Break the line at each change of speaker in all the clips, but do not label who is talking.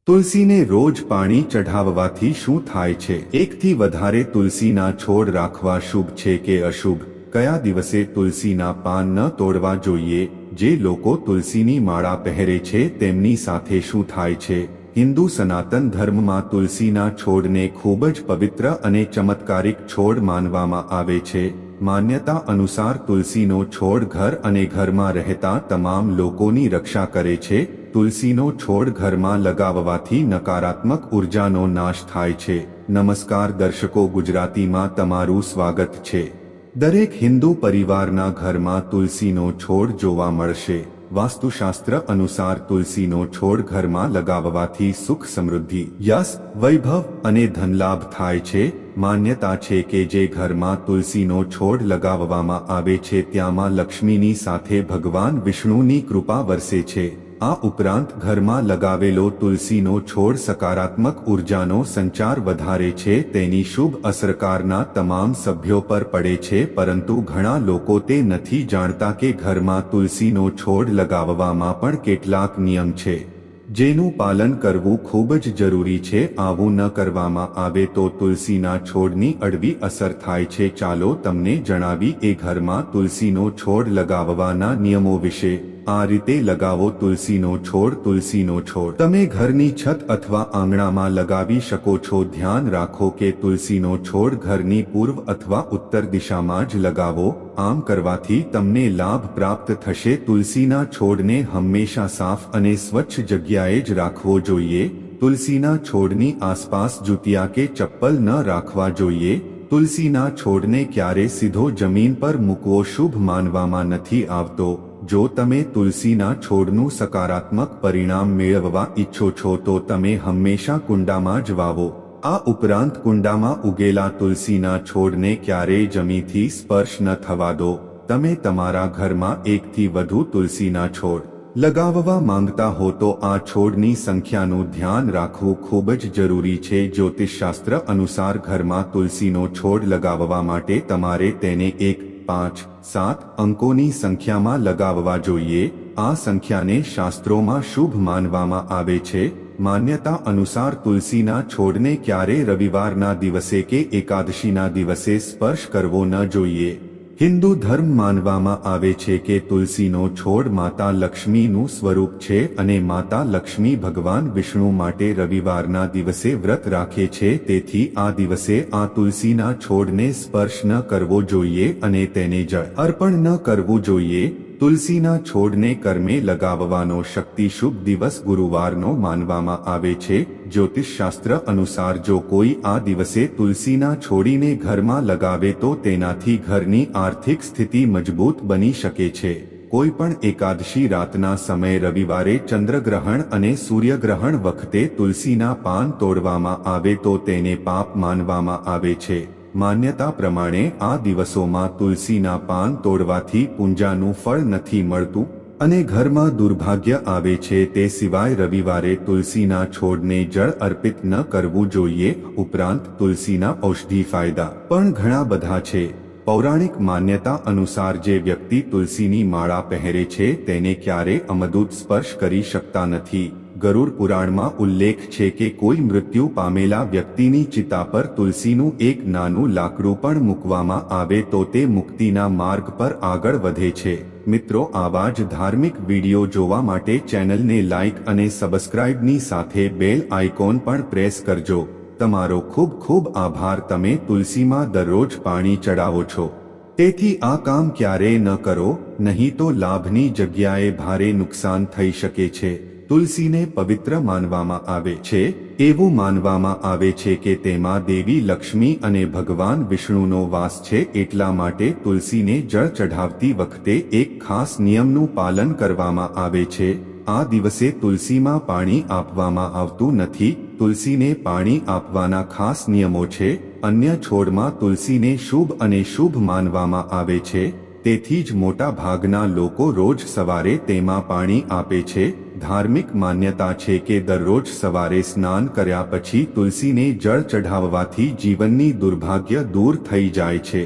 તુલસીને રોજ પાણી ચઢાવવાથી શું થાય છે? એકથી વધારે તુલસીના છોડ રાખવા શુભ છે કે અશુભ? કયા દિવસે તુલસીના પાન ન તોડવા જોઈએ? જે લોકો તુલસીની માળા પહેરે છે તેમની સાથે શું થાય છે? હિન્દુ સનાતન ધર્મમાં તુલસીના છોડને ખૂબ જ પવિત્ર અને ચમત્કારિક છોડ માનવામાં આવે છે. માન્યતા અનુસાર તુલસીનો છોડ ઘર અને ઘરમાં રહેતા તમામ લોકોની રક્ષા કરે છે. તુલસીનો છોડ ઘરમાં લગાવવાથી નકારાત્મક ઉર્જાનો નાશ થાય છે. નમસ્કાર દર્શકો, ગુજરાતીમાં તમારું સ્વાગત છે. દરેક હિન્દુ પરિવારના ઘરમાં તુલસીનો છોડ જોવા મળશે. વાસ્તુશાસ્ત્ર અનુસાર તુલસીનો છોડ ઘરમાં લગાવવાથી સુખ, સમૃદ્ધિ, યશ, વૈભવ અને ધનલાભ થાય છે. માન્યતા છે કે જે ઘરમાં તુલસીનો છોડ લગાવવામાં આવે છે ત્યાંમાં લક્ષ્મીની સાથે ભગવાન વિષ્ણુની કૃપા વરસે છે. આ ઉપરાંત ઘરમાં લગાવેલો તુલસીનો છોડ સકારાત્મક ઉર્જાનો સંચાર વધારે છે. તેની શુભ અસરકારના તમામ સભ્યો પર પડે છે, પરંતુ ઘણા લોકો તે નથી જાણતા કે ઘરમાં તુલસીનો છોડ લગાવવામાં પણ કેટલાક નિયમ છે જેનું પાલન કરવું ખૂબ જ જરૂરી છે. આવું ન કરવામાં આવે તો તુલસીના છોડની અડવી અસર થાય છે. ચાલો તમને જણાવી એ ઘરમાં તુલસીનો છોડ લગાવવાના નિયમો વિશે. આ રીતે લગાવો તુલસીનો છોડ. તુલસીનો છોડ તમે ઘરની છત અથવા આંગણામાં લગાવી શકો છો. ધ્યાન રાખો કે તુલસીનો છોડ ઘરની પૂર્વ અથવા ઉત્તર દિશામાં જ લગાવો. આમ કરવાથી તમને લાભ પ્રાપ્ત થશે. તુલસીના છોડને હંમેશા સાફ અને સ્વચ્છ જગ્યાએ જ રાખવો જોઈએ. તુલસીના છોડની આસપાસ જૂતિયા કે ચપ્પલ ન રાખવા જોઈએ. તુલસીના છોડને ક્યારે સીધો જમીન પર મૂકવો શુભ માનવામાં નથી આવતો. જો તમે તુલસીના છોડનું સકારાત્મક પરિણામ મેળવવા ઈચ્છો છો તો તમે હંમેશા કુંડામાં જ વાવો. આ ઉપરાંત કુંડામાં ઉગેલા તુલસીના છોડને ક્યારેય જમીનથી સ્પર્શ ન થવા દો. તમે તમારા ઘરમાં એકથી વધુ તુલસીના છોડ લગાવવા માંગતા હો તો આ છોડની સંખ્યાનું ધ્યાન રાખવું ખૂબ જ જરૂરી છે. જ્યોતિષશાસ્ત્ર અનુસાર ઘરમાં તુલસીનો છોડ લગાવવા માટે તમારે તેને 1, 5, 7 અંકોની સંખ્યામાં લગાવવા જોઈએ. આ સંખ્યાને શાસ્ત્રોમાં શુભ માનવામાં આવે છે. માન્યતા અનુસાર તુલસીના છોડને ક્યારે રવિવારના દિવસે કે એકાદશીના દિવસે સ્પર્શ કરવો ન જોઈએ. હિન્દુ ધર્મ માનવામાં આવે છે કે તુલસીનો છોડ માતા લક્ષ્મીનું સ્વરૂપ છે અને માતા લક્ષ્મી ભગવાન વિષ્ણુ માટે રવિવારના દિવસે વ્રત રાખે છે. તેથી આ દિવસે આ તુલસીના છોડને સ્પર્શ ન કરવો જોઈએ અને તેને જળ અર્પણ ન કરવું જોઈએ. તુલસીના છોડને કર્મે લગાવવાનો શક્તિ શુભ દિવસ ગુરુવારનો માનવામાં આવે છે. જ્યોતિષશાસ્ત્ર અનુસાર જો કોઈ આ દિવસે તુલસીના છોડીને ઘરમાં લગાવે તો તેનાથી ઘરની આર્થિક સ્થિતિ મજબૂત બની શકે છે. કોઈ પણ એકાદશી રાતના સમયે રવિવારે ચંદ્રગ્રહણ અને સૂર્યગ્રહણ વખતે તુલસીના પાન તોડવામાં આવે તો તેને પાપ માનવામાં આવે છે. માન્યતા પ્રમાણે આ દિવસોમાં તુલસીના પાન તોડવાથી પૂંજાનું ફળ નથી મળતું અને ઘરમાં દુર્ભાગ્ય આવે છે. તે સિવાય રવિવારે તુલસીના છોડને જળ અર્પિત ન કરવું જોઈએ. ઉપરાંત તુલસીના ઔષધી ફાયદા પણ ઘણા બધા છે. પૌરાણિક માન્યતા અનુસાર જે વ્યક્તિ તુલસીની માળા પહેરે છે તેને ક્યારે અમદૂત સ્પર્શ કરી શકતા નથી. ગરુડ પુરાણમાં ઉલ્લેખ છે કે કોઈ મૃત્યુ પામેલા વ્યક્તિની ચિતા પર તુલસીનું એક નાનું લાકડું પણ મૂકવામાં આવે તો તે મુક્તિના માર્ગ પર આગળ વધે છે. મિત્રો, આવા જ ધાર્મિક વિડીયો જોવા માટે ચેનલને લાઇક અને સબસ્ક્રાઇબની સાથે બેલ આઇકોન પણ પ્રેસ કરજો. તમારો ખૂબ ખૂબ આભાર. તમે તુલસીમાં દરરોજ પાણી ચડાવો છો, તેથી આ કામ ક્યારેય ન કરો, નહીં તો લાભની જગ્યાએ ભારે નુકસાન થઈ શકે છે. તુલસીને પવિત્ર માનવામાં આવે છે. એવું માનવામાં આવે છે કે તેમાં દેવી લક્ષ્મી અને ભગવાન વિષ્ણુનો વાસ છે. એટલા માટે તુલસીને જળ ચઢાવતી વખતે એક ખાસ નિયમનું પાલન કરવામાં આવે છે. આ દિવસે તુલસીમાં પાણી આપવામાં આવતું નથી. તુલસીને પાણી આપવાના ખાસ નિયમો છે. અન્ય છોડમાં તુલસીને શુભ અને શુભ માનવામાં આવે છે. તેથી જ મોટા ભાગના લોકો રોજ સવારે તેમાં પાણી આપે છે. ધાર્મિક માન્યતા છે કે દરરોજ સવારે સ્નાન કર્યા પછી તુલસીને જળ ચઢાવવાથી જીવનની દુર્ભાગ્ય દૂર થઈ જાય છે.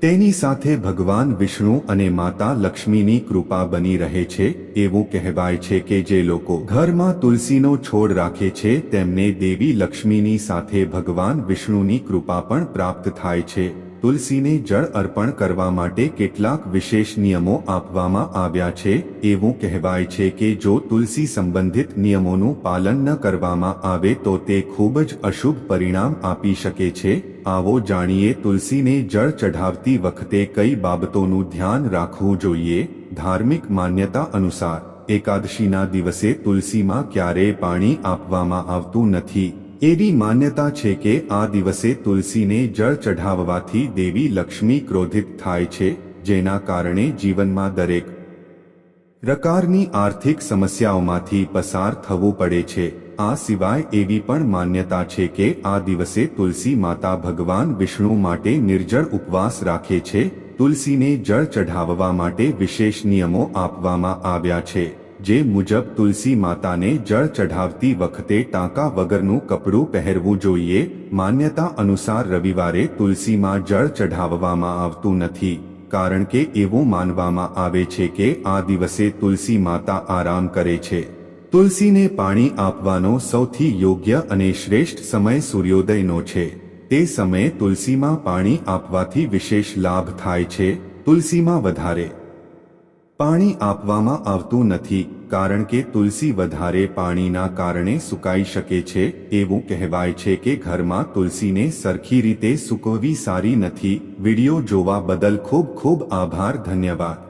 તેની સાથે ભગવાન વિષ્ણુ અને માતા લક્ષ્મીની કૃપા બની રહે છે। એવું કહેવાય છે કે જે લોકો ઘરમાં તુલસીનો છોડ રાખે છે તેમને દેવી લક્ષ્મીની સાથે ભગવાન વિષ્ણુની કૃપા પણ પ્રાપ્ત થાય છે। તુલસીને જળ અર્પણ કરવા માટે કેટલાક વિશેષ નિયમો આપવામાં આવ્યા છે। એવું કહેવાય છે કે જો તુલસી સંબંધિત નિયમોનું પાલન ન કરવામાં આવે તો તે ખૂબ જ અશુભ પરિણામ આપી શકે છે। આવો જાણીએ તુલસીને જળ ચઢાવતી વખતે કઈ બાબતોનું ધ્યાન રાખવું જોઈએ। ધાર્મિક માન્યતા અનુસાર એકાદશીના દિવસે તુલસીમાં ક્યારેય પાણી આપવામાં આવતું નથી। એવી માન્યતા છે કે આ દિવસે તુલસીને જળ ચઢાવવાથી દેવી લક્ષ્મી ક્રોધિત થાય છે, જેના કારણે જીવનમાં દરેક પ્રકારની આર્થિક સમસ્યાઓમાંથી પસાર થવું પડે છે। આ સિવાય એવી પણ માન્યતા છે કે આ દિવસે તુલસી માતા ભગવાન વિષ્ણુ માટે નિર્જળ ઉપવાસ રાખે છે। તુલસીને જળ ચઢાવવા માટે વિશેષ નિયમો આપવામાં આવ્યા છે, જે મુજબ તુલસી માતાને જળ ચઢાવતી વખતે ટાંકા વગરનું કપડું પહેરવું જોઈએ। માન્યતા અનુસાર રવિવારે તુલસીમાં જળ ચઢાવવામાં આવતું નથી, કારણ કે એવું માનવામાં આવે છે કે આ દિવસે તુલસી માતા આરામ કરે છે। તુલસીને પાણી આપવાનો સૌથી યોગ્ય અને શ્રેષ્ઠ સમય સૂર્યોદયનો છે। તે સમયે તુલસીમાં પાણી આપવાથી વિશેષ લાભ થાય છે। તુલસીમાં વધારે પાણી આપવામાં આવતું નથી, કારણ કે તુલસી વધારે પાણીના કારણે સુકાઈ શકે છે। એવું કહેવાય છે કે ઘરમાં તુલસીને સરખી રીતે સૂકવવી સારી નથી। વિડિયો જોવા બદલ ખૂબ ખૂબ આભાર, ધન્યવાદ।